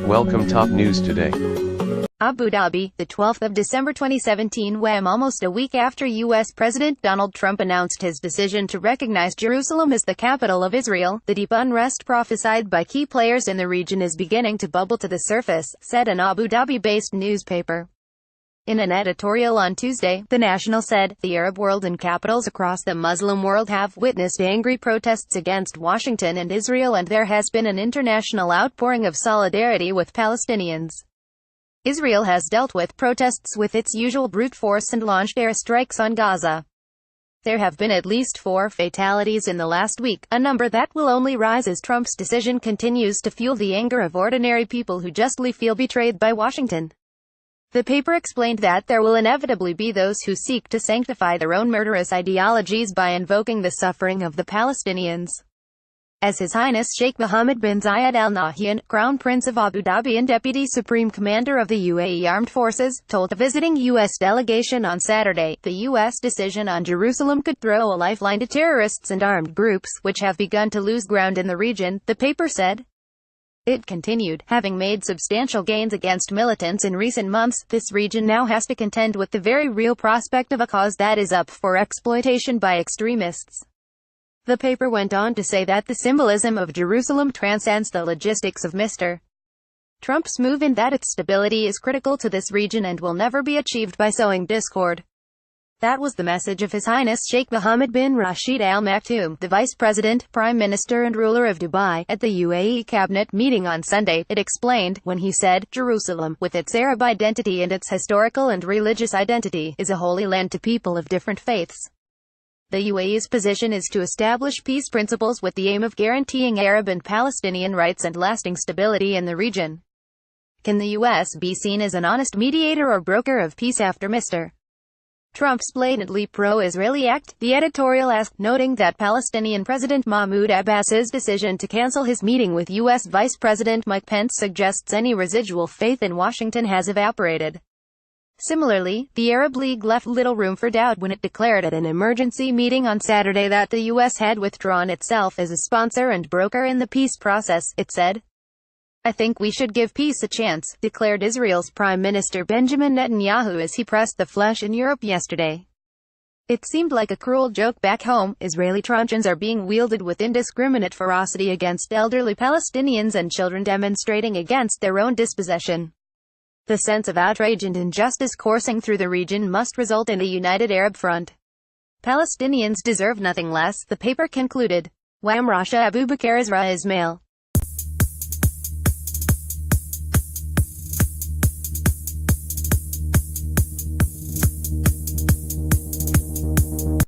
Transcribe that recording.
Welcome top news today. Abu Dhabi, the 12th of December 2017. WAM Almost a week after U.S. President Donald Trump announced his decision to recognize Jerusalem as the capital of Israel, the deep unrest prophesied by key players in the region is beginning to bubble to the surface, said an Abu Dhabi-based newspaper. In an editorial on Tuesday, The National said, the Arab world and capitals across the Muslim world have witnessed angry protests against Washington and Israel, and there has been an international outpouring of solidarity with Palestinians. Israel has dealt with protests with its usual brute force and launched airstrikes on Gaza. There have been at least 4 fatalities in the last week, a number that will only rise as Trump's decision continues to fuel the anger of ordinary people who justly feel betrayed by Washington. The paper explained that there will inevitably be those who seek to sanctify their own murderous ideologies by invoking the suffering of the Palestinians. As His Highness Sheikh Mohammed bin Zayed Al Nahyan, Crown Prince of Abu Dhabi and Deputy Supreme Commander of the UAE Armed Forces, told a visiting U.S. delegation on Saturday, the U.S. decision on Jerusalem could throw a lifeline to terrorists and armed groups, which have begun to lose ground in the region, the paper said. It continued, having made substantial gains against militants in recent months, this region now has to contend with the very real prospect of a cause that is up for exploitation by extremists. The paper went on to say that the symbolism of Jerusalem transcends the logistics of Mr. Trump's move, in that its stability is critical to this region and will never be achieved by sowing discord. That was the message of His Highness Sheikh Mohammed bin Rashid Al Maktoum, the Vice President, Prime Minister and ruler of Dubai, at the UAE cabinet meeting on Sunday, it explained, when he said, Jerusalem, with its Arab identity and its historical and religious identity, is a holy land to people of different faiths. The UAE's position is to establish peace principles with the aim of guaranteeing Arab and Palestinian rights and lasting stability in the region. Can the U.S. be seen as an honest mediator or broker of peace after Mr. Trump's blatantly pro-Israeli act? The editorial asked, noting that Palestinian President Mahmoud Abbas's decision to cancel his meeting with U.S. Vice President Mike Pence suggests any residual faith in Washington has evaporated. Similarly, the Arab League left little room for doubt when it declared at an emergency meeting on Saturday that the U.S. had withdrawn itself as a sponsor and broker in the peace process, it said. I think we should give peace a chance, declared Israel's Prime Minister Benjamin Netanyahu as he pressed the flesh in Europe yesterday. It seemed like a cruel joke back home. Israeli truncheons are being wielded with indiscriminate ferocity against elderly Palestinians and children demonstrating against their own dispossession. The sense of outrage and injustice coursing through the region must result in a united Arab front. Palestinians deserve nothing less, the paper concluded. WAM Rasha Abu Bakr Isra Ismail.